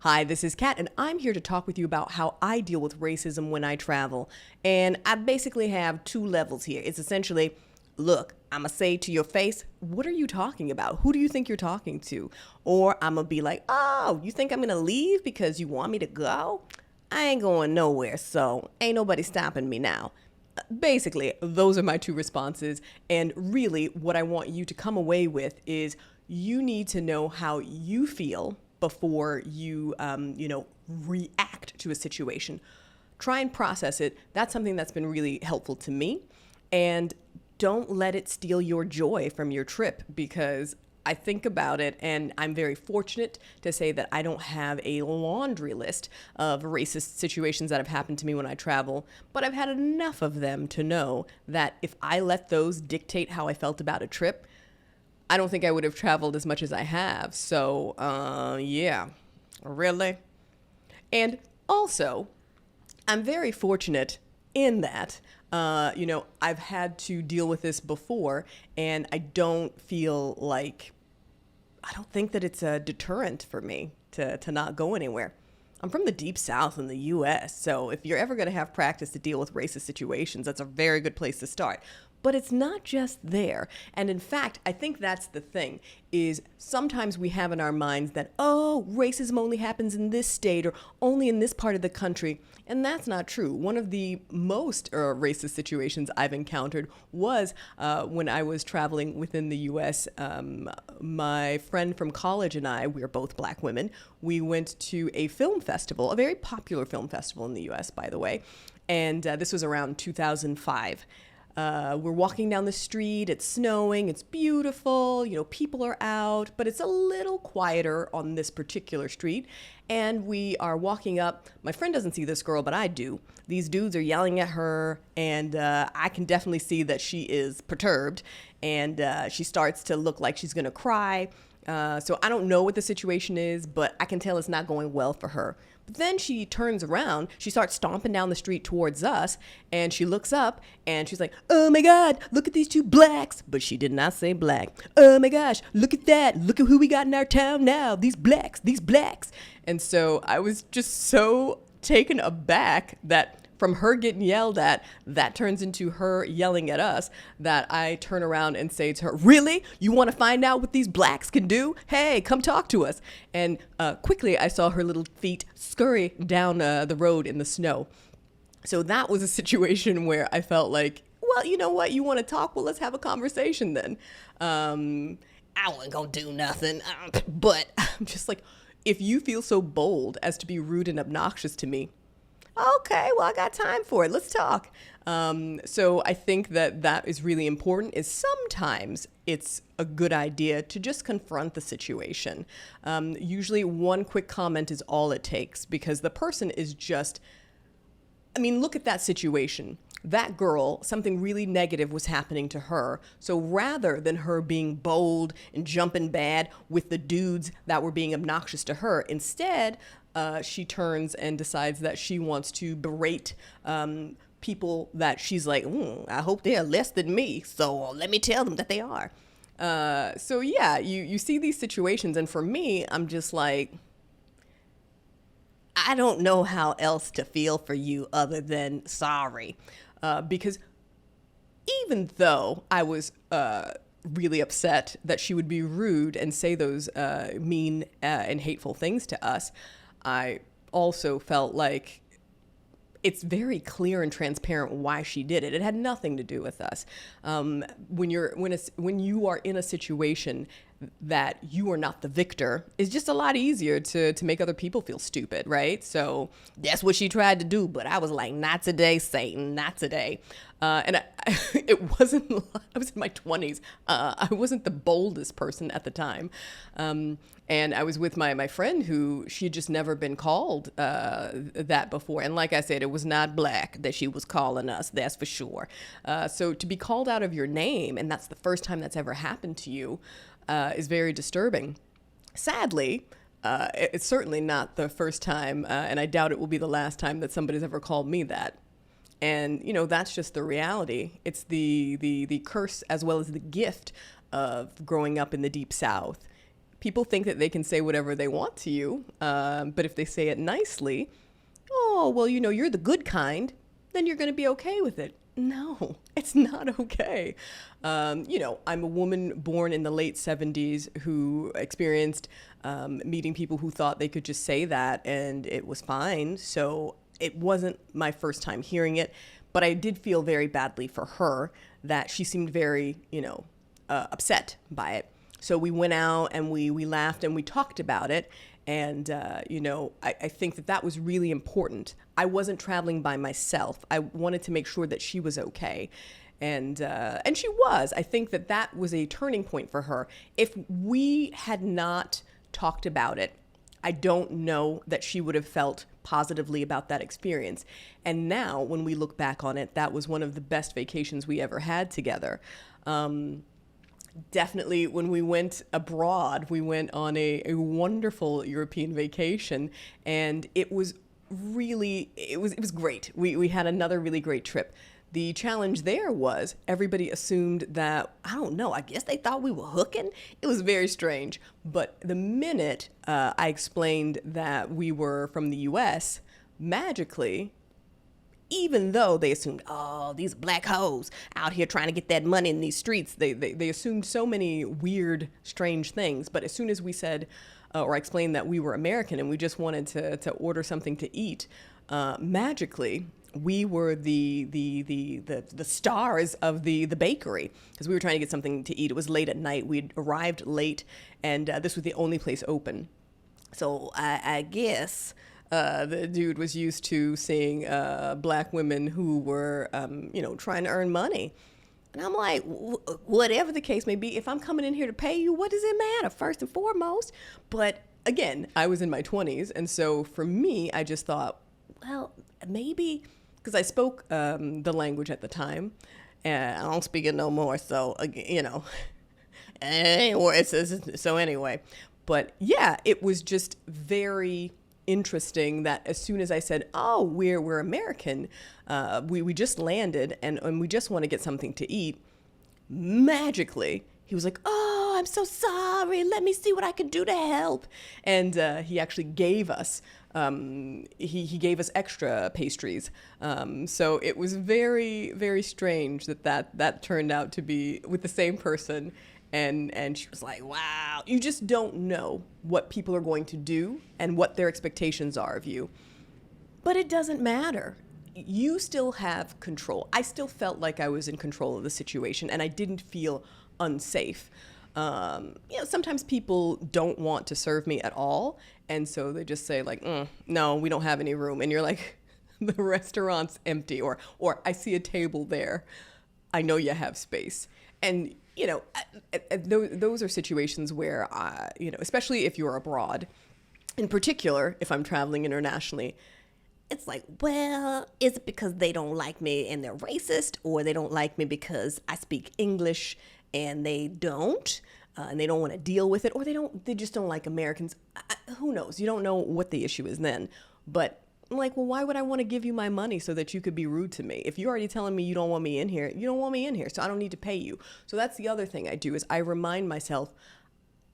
Hi, this is Kat, and I'm here to talk with you about how I deal with racism when I travel. And I basically have two levels here. It's essentially, look, I'm going to say to your face, what are you talking about? Who do you think you're talking to? Or I'm going to be like, oh, you think I'm going to leave because you want me to go? I ain't going nowhere, so ain't nobody stopping me now. Basically, those are my two responses. And really, what I want you to come away with is you need to know how you feel before you, react to a situation. Try and process it. That's something that's been really helpful to me. And don't let it steal your joy from your trip, because I think about it and I'm very fortunate to say that I don't have a laundry list of racist situations that have happened to me when I travel, but I've had enough of them to know that if I let those dictate how I felt about a trip, I don't think I would have traveled as much as I have. So, yeah, really. And also, I'm very fortunate in that, I've had to deal with this before, and I don't think that it's a deterrent for me to not go anywhere. I'm from the deep south in the US, so if you're ever going to have practice to deal with racist situations, that's a very good place to start. But it's not just there. And in fact, I think that's the thing, is sometimes we have in our minds that, oh, racism only happens in this state or only in this part of the country. And that's not true. One of the most racist situations I've encountered was when I was traveling within the U.S. My friend from college and I, we are both black women, we went to a film festival, a very popular film festival in the U.S., by the way. And this was around 2005. We're walking down the street, it's snowing, it's beautiful, people are out, but it's a little quieter on this particular street. And we are walking up. My friend doesn't see this girl, but I do. These dudes are yelling at her, and I can definitely see that she is perturbed, and she starts to look like she's gonna cry. So I don't know what the situation is, but I can tell it's not going well for her. But then she turns around, she starts stomping down the street towards us, and she looks up and she's like, oh my God, look at these two blacks. But she did not say black. Oh my gosh, look at that. Look at who we got in our town now. These blacks, these blacks. And so I was just so taken aback that from her getting yelled at, that turns into her yelling at us, that I turn around and say to her, really? You want to find out what these blacks can do? Hey, come talk to us. And quickly I saw her little feet scurry down the road in the snow. So that was a situation where I felt like, well, you know what? You want to talk? Well, let's have a conversation then. I wasn't going to do nothing. But I'm just like, if you feel so bold as to be rude and obnoxious to me, okay, well, I got time for it. Let's talk. So I think that is really important, is sometimes it's a good idea to just confront the situation. Usually one quick comment is all it takes, because the person is just, look at that situation. That girl, something really negative was happening to her. So rather than her being bold and jumping bad with the dudes that were being obnoxious to her, instead, she turns and decides that she wants to berate people that she's like, I hope they're less than me, so let me tell them that they are. So yeah, you see these situations, and for me, I'm just like, I don't know how else to feel for you other than sorry. Because even though I was really upset that she would be rude and say those mean and hateful things to us, I also felt like it's very clear and transparent why she did it. It had nothing to do with us. When you are in a situation that you are not the victor, it's just a lot easier to make other people feel stupid, right? So that's what she tried to do, but I was like, not today, Satan, not today. It wasn't, I was in my 20s. I wasn't the boldest person at the time. And I was with my friend who she had just never been called that before. And like I said, it was not black that she was calling us, that's for sure. So to be called out of your name, and that's the first time that's ever happened to you, is very disturbing. Sadly, it's certainly not the first time, and I doubt it will be the last time that somebody's ever called me that. And, that's just the reality. It's the curse as well as the gift of growing up in the Deep South. People think that they can say whatever they want to you, but if they say it nicely, oh, well, you're the good kind, then you're going to be okay with it. No, it's not okay. I'm a woman born in the late 70s who experienced meeting people who thought they could just say that and it was fine. So it wasn't my first time hearing it, but I did feel very badly for her that she seemed very, upset by it. So we went out and we laughed and we talked about it. And, I think that was really important. I wasn't traveling by myself. I wanted to make sure that she was okay. And she was. I think that was a turning point for her. If we had not talked about it, I don't know that she would have felt positively about that experience. And now, when we look back on it, that was one of the best vacations we ever had together. Definitely, when we went abroad, we went on a wonderful European vacation, and it was great. We had another really great trip. The challenge there was everybody assumed that, I don't know, I guess they thought we were hooking. It was very strange. But the minute I explained that we were from the US, magically, even though they assumed, oh, these black hoes out here trying to get that money in these streets, they assumed so many weird, strange things. But as soon as we said, or I explained that we were American and we just wanted to order something to eat, magically, we were the stars of the bakery because we were trying to get something to eat. It was late at night. We'd arrived late, and this was the only place open. So I guess the dude was used to seeing black women who were, trying to earn money. And I'm like, whatever the case may be, if I'm coming in here to pay you, what does it matter, first and foremost? But again, I was in my 20s, and so for me, I just thought, well, maybe, because I spoke the language at the time, and I don't speak it no more, so, so anyway. But yeah, it was just very interesting that as soon as I said, oh, we're American, we just landed and we just want to get something to eat, magically he was like, oh, I'm so sorry, let me see what I can do to help. And he actually gave us he gave us extra pastries, so it was very, very strange that turned out to be with the same person. And she was like, wow, you just don't know what people are going to do and what their expectations are of you. But it doesn't matter. You still have control. I still felt like I was in control of the situation, and I didn't feel unsafe. Sometimes people don't want to serve me at all, and so they just say like, no, we don't have any room. And you're like, the restaurant's empty, or I see a table there. I know you have space. And those are situations where, especially if you're abroad, in particular, if I'm traveling internationally, it's like, well, is it because they don't like me and they're racist, or they don't like me because I speak English and they don't want to deal with it, or they just don't like Americans? Who knows? You don't know what the issue is then. But I'm like, well, why would I want to give you my money so that you could be rude to me? If you're already telling me you don't want me in here, you don't want me in here, so I don't need to pay you. So that's the other thing I do, is I remind myself,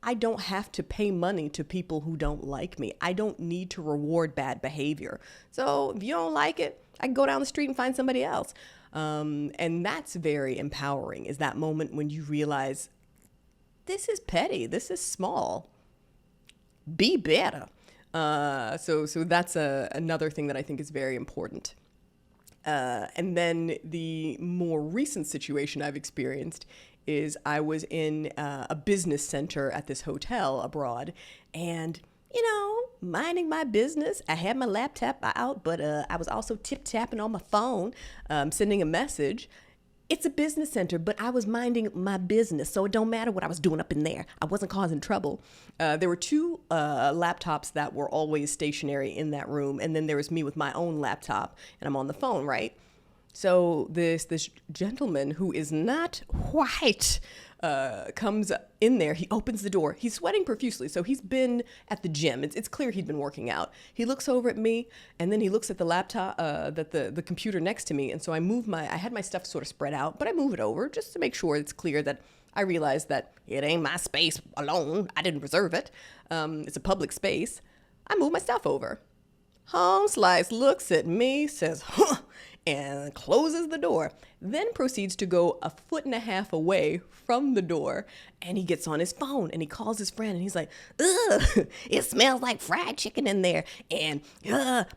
I don't have to pay money to people who don't like me. I don't need to reward bad behavior. So if you don't like it, I can go down the street and find somebody else. And that's very empowering, is that moment when you realize, this is petty, this is small. Be better. So that's another thing that I think is very important. And then the more recent situation I've experienced is I was in a business center at this hotel abroad, and, minding my business. I had my laptop out, but I was also tip-tapping on my phone, sending a message. It's a business center, but I was minding my business, so it don't matter what I was doing up in there. I wasn't causing trouble. There were two laptops that were always stationary in that room, and then there was me with my own laptop, and I'm on the phone, right? So this gentleman who is not white comes in there. He opens the door. He's sweating profusely, so he's been at the gym. It's clear he'd been working out. He looks over at me, and then he looks at the laptop, the computer next to me. And so I had my stuff sort of spread out, but I move it over just to make sure it's clear that I realized that it ain't my space alone. I didn't reserve it. It's a public space. I moved my stuff over. Home Slice looks at me, says, huh, and closes the door, then proceeds to go 1.5 feet away from the door, and he gets on his phone, and he calls his friend, and he's like, ugh, it smells like fried chicken in there, and,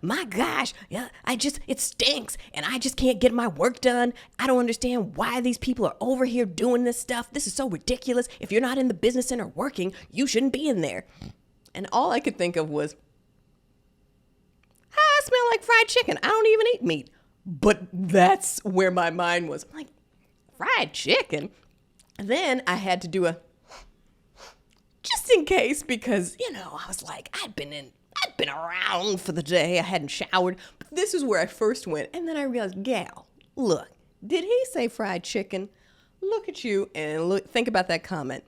my gosh, yeah, it stinks, and I just can't get my work done. I don't understand why these people are over here doing this stuff. This is so ridiculous. If you're not in the business center working, you shouldn't be in there. And all I could think of was, I smell like fried chicken. I don't even eat meat. But that's where my mind was. I'm like, fried chicken? And then I had to do a just in case because, I was like, I'd been around for the day. I hadn't showered. But this is where I first went. And then I realized, gal, look, did he say fried chicken? Look at you and think about that comment.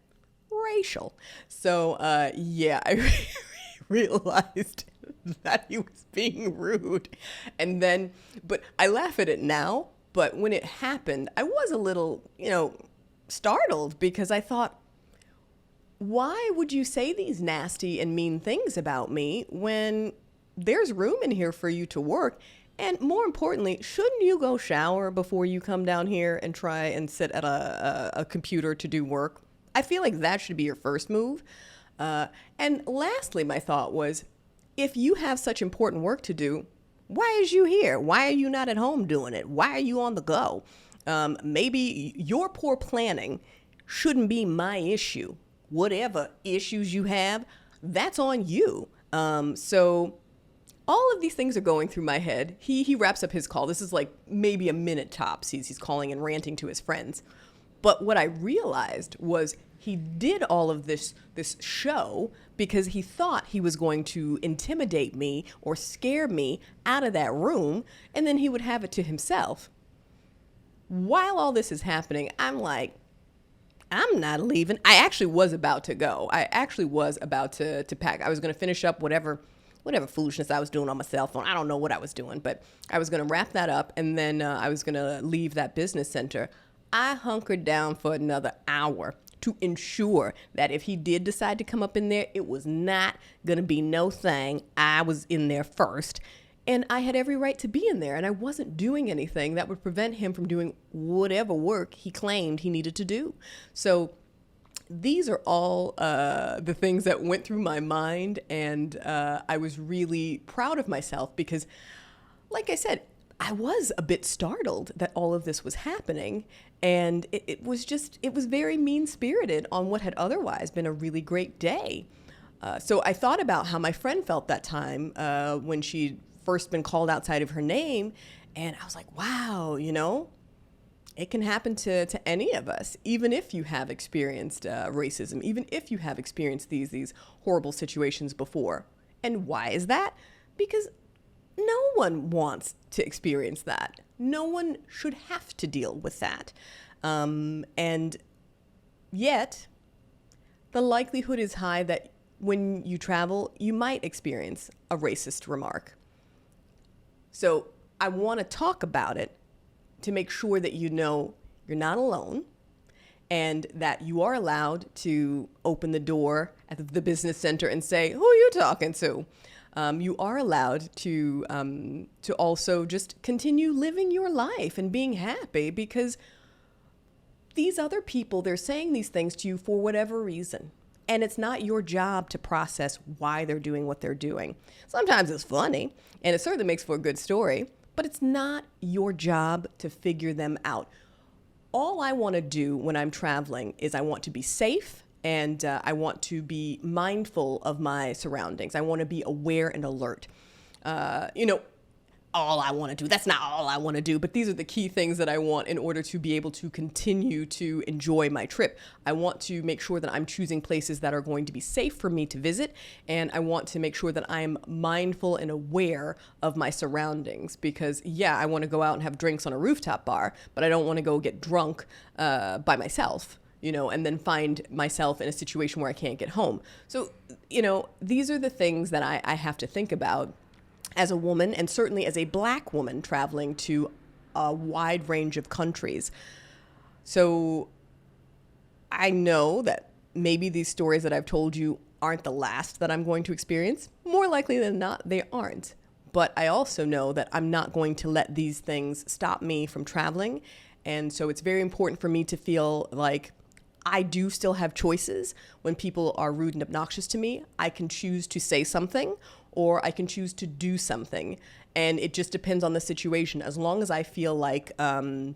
Racial. So, yeah, I realized that he was being rude. And then, but I laugh at it now, but when it happened, I was a little, startled because I thought, why would you say these nasty and mean things about me when there's room in here for you to work? And more importantly, shouldn't you go shower before you come down here and try and sit at a computer to do work? I feel like that should be your first move. And lastly, my thought was, if you have such important work to do, why is you here? Why are you not at home doing it? Why are you on the go? Maybe your poor planning shouldn't be my issue. Whatever issues you have, that's on you. So all of these things are going through my head. He wraps up his call. This is like maybe a minute tops. He's calling and ranting to his friends. But what I realized was he did all of this show because he thought he was going to intimidate me or scare me out of that room, and then he would have it to himself. While all this is happening, I'm like, I'm not leaving. I actually was about to go. I actually was about to pack. I was going to finish up whatever foolishness I was doing on my cell phone. I don't know what I was doing, but I was going to wrap that up, and then I was going to leave that business center. I hunkered down for another hour to ensure that if he did decide to come up in there, it was not going to be no thing. I was in there first, and I had every right to be in there, and I wasn't doing anything that would prevent him from doing whatever work he claimed he needed to do. So these are all the things that went through my mind, and I was really proud of myself because, like I said, I was a bit startled that all of this was happening, and it was very mean-spirited on what had otherwise been a really great day. So I thought about how my friend felt that time when she'd first been called outside of her name, and I was like, wow, it can happen to any of us, even if you have experienced racism, even if you have experienced these horrible situations before. And why is that? Because no one wants to experience that. No one should have to deal with that. And yet, the likelihood is high that when you travel, you might experience a racist remark. So I want to talk about it to make sure that you know you're not alone and that you are allowed to open the door at the business center and say, who are you talking to? You are allowed to also just continue living your life and being happy because these other people, they're saying these things to you for whatever reason. And it's not your job to process why they're doing what they're doing. Sometimes it's funny, and it certainly makes for a good story, but it's not your job to figure them out. All I want to do when I'm traveling is I want to be safe, and I want to be mindful of my surroundings. I want to be aware and alert. All I want to do. That's not all I want to do, but these are the key things that I want in order to be able to continue to enjoy my trip. I want to make sure that I'm choosing places that are going to be safe for me to visit, and I want to make sure that I'm mindful and aware of my surroundings because, yeah, I want to go out and have drinks on a rooftop bar, but I don't want to go get drunk by myself, and then find myself in a situation where I can't get home. So, these are the things that I have to think about as a woman, and certainly as a Black woman traveling to a wide range of countries. So I know that maybe these stories that I've told you aren't the last that I'm going to experience. More likely than not, they aren't. But I also know that I'm not going to let these things stop me from traveling. And so it's very important for me to feel like I do still have choices. When people are rude and obnoxious to me, I can choose to say something or I can choose to do something. And it just depends on the situation. As long as I feel like I'm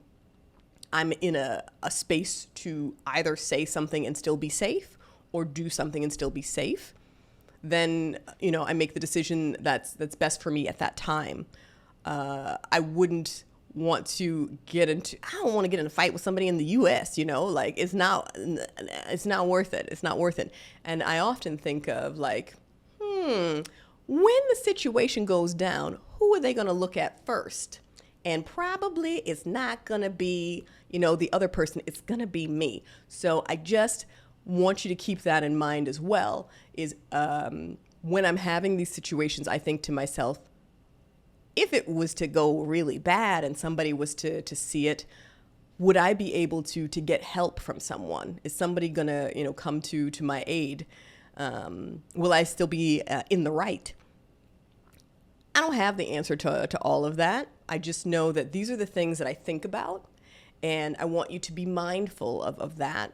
in a space to either say something and still be safe or do something and still be safe, then, I make the decision that's best for me at that time. I wouldn't want to I don't want to get in a fight with somebody in the US, like it's not worth it. It's not worth it. And I often think of like, when the situation goes down, who are they going to look at first? And probably it's not going to be, the other person. It's going to be me. So I just want you to keep that in mind as well, is when I'm having these situations, I think to myself, if it was to go really bad and somebody was to see it, would I be able to get help from someone? Is somebody going to, come to my aid? Will I still be in the right? I don't have the answer to all of that. I just know that these are the things that I think about, and I want you to be mindful of that.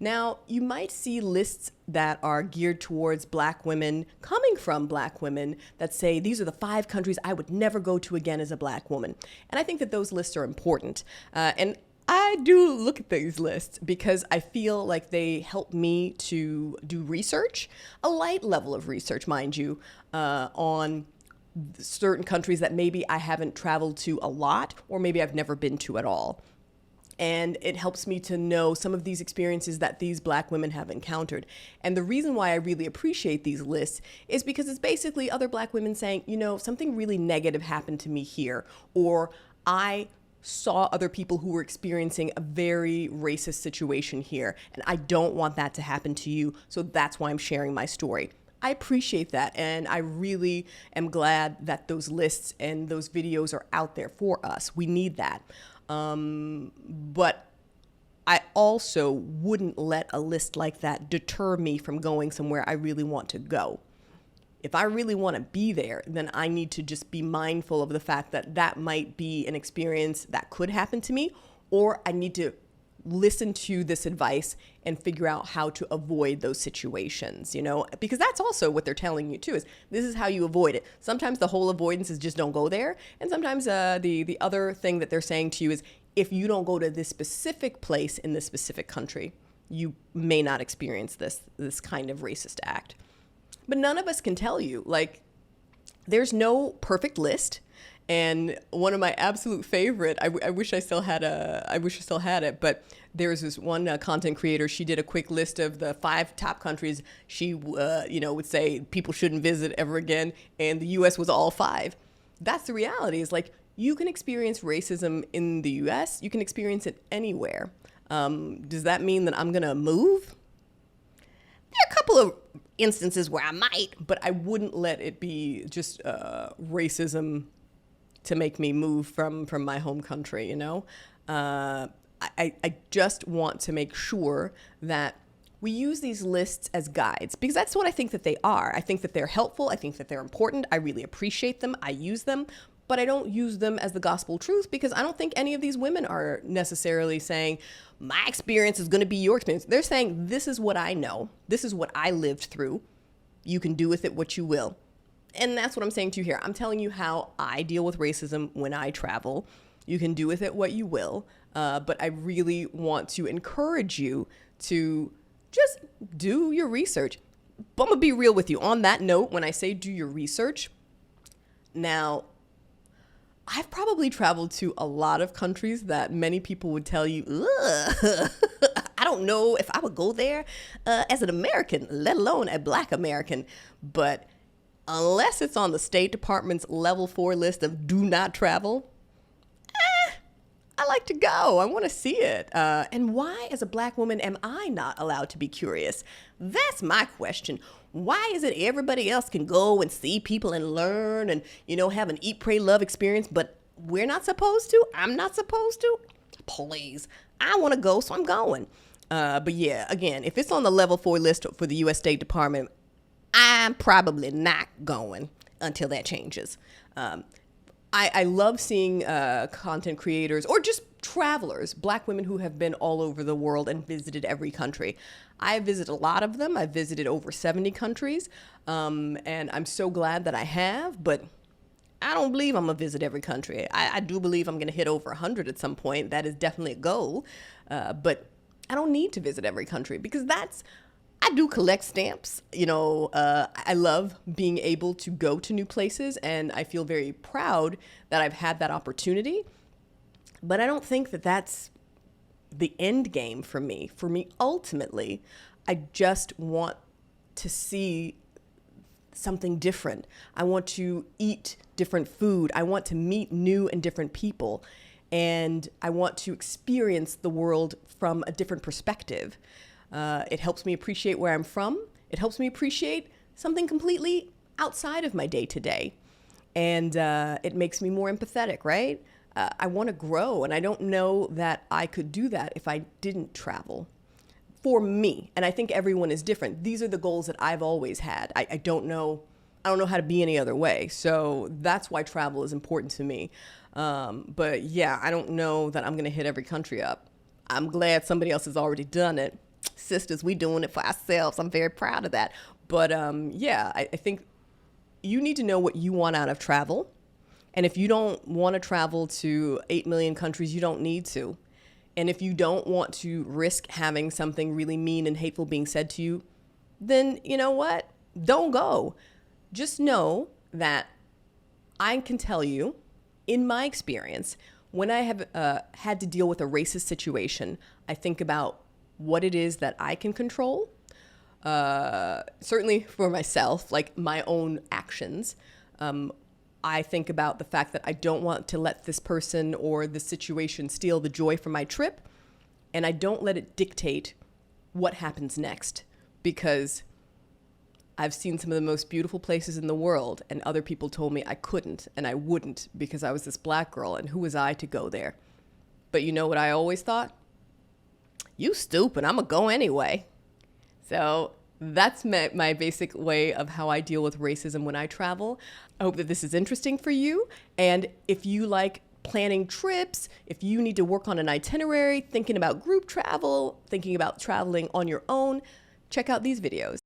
Now, you might see lists that are geared towards Black women, coming from Black women, that say these are the 5 countries I would never go to again as a Black woman. And I think that those lists are important. And I do look at these lists because I feel like they help me to do research, a light level of research, mind you, on certain countries that maybe I haven't traveled to a lot or maybe I've never been to at all. And it helps me to know some of these experiences that these Black women have encountered. And the reason why I really appreciate these lists is because it's basically other Black women saying, something really negative happened to me here, or I saw other people who were experiencing a very racist situation here, and I don't want that to happen to you, so that's why I'm sharing my story. I appreciate that, and I really am glad that those lists and those videos are out there for us. We need that. But I also wouldn't let a list like that deter me from going somewhere I really want to go. If I really want to be there, then I need to just be mindful of the fact that that might be an experience that could happen to me, or I need to listen to this advice and figure out how to avoid those situations, because that's also what they're telling you too, is this is how you avoid it. Sometimes the whole avoidance is just don't go there. And sometimes the other thing that they're saying to you is if you don't go to this specific place in this specific country, you may not experience this kind of racist act. But none of us can tell you, like, there's no perfect list. And one of my absolute favorite, I wish I still had it, but there's this one content creator. She did a quick list of the 5 top countries she, would say people shouldn't visit ever again, and the U.S. was all 5. That's the reality. Is like you can experience racism in the U.S. You can experience it anywhere. Does that mean that I'm gonna move? There are a couple of instances where I might, but I wouldn't let it be just racism to make me move from my home country, I just want to make sure that we use these lists as guides, because that's what I think that they are. I think that they're helpful. I think that they're important. I really appreciate them. I use them, but I don't use them as the gospel truth, because I don't think any of these women are necessarily saying my experience is going to be your experience. They're saying this is what I know. This is what I lived through. You can do with it what you will. And that's what I'm saying to you here. I'm telling you how I deal with racism when I travel. You can do with it what you will, but I really want to encourage you to just do your research. But I'm going to be real with you. On that note, when I say do your research, now, I've probably traveled to a lot of countries that many people would tell you, ugh, I don't know if I would go there as an American, let alone a Black American. But unless it's on the State Department's level 4 list of do not travel, I like to go. I want to see it. And why, as a Black woman, am I not allowed to be curious? That's my question. Why is it everybody else can go and see people and learn and, have an eat, pray, love experience, but we're not supposed to? I'm not supposed to? Please. I want to go, so I'm going. But yeah, again, if it's on the level 4 list for the U.S. State Department, I'm probably not going until that changes. I love seeing content creators or just travelers, Black women who have been all over the world and visited every country. I visit a lot of them. I've visited over 70 countries, and I'm so glad that I have, but I don't believe I'm going to visit every country. I do believe I'm going to hit over 100 at some point. That is definitely a goal, but I don't need to visit every country because I do collect stamps. I love being able to go to new places, and I feel very proud that I've had that opportunity. But I don't think that that's the end game for me. For me, ultimately, I just want to see something different. I want to eat different food. I want to meet new and different people. And I want to experience the world from a different perspective. It helps me appreciate where I'm from. It helps me appreciate something completely outside of my day-to-day. And it makes me more empathetic, right? I want to grow, and I don't know that I could do that if I didn't travel. For me, and I think everyone is different. These are the goals that I've always had. I don't know how to be any other way. So that's why travel is important to me. But yeah, I don't know that I'm going to hit every country up. I'm glad somebody else has already done it. Sisters, we doing it for ourselves. I'm very proud of that. But yeah, I think you need to know what you want out of travel. And if you don't want to travel to 8 million countries, you don't need to. And if you don't want to risk having something really mean and hateful being said to you, then you know what? Don't go. Just know that I can tell you, in my experience, when I have had to deal with a racist situation, I think about what it is that I can control. Certainly for myself, like my own actions. I think about the fact that I don't want to let this person or the situation steal the joy from my trip, and I don't let it dictate what happens next, because I've seen some of the most beautiful places in the world, and other people told me I couldn't and I wouldn't because I was this Black girl, and who was I to go there? But you know what I always thought? You stupid, I'm gonna go anyway. So that's my basic way of how I deal with racism when I travel. I hope that this is interesting for you. And if you like planning trips, if you need to work on an itinerary, thinking about group travel, thinking about traveling on your own, check out these videos.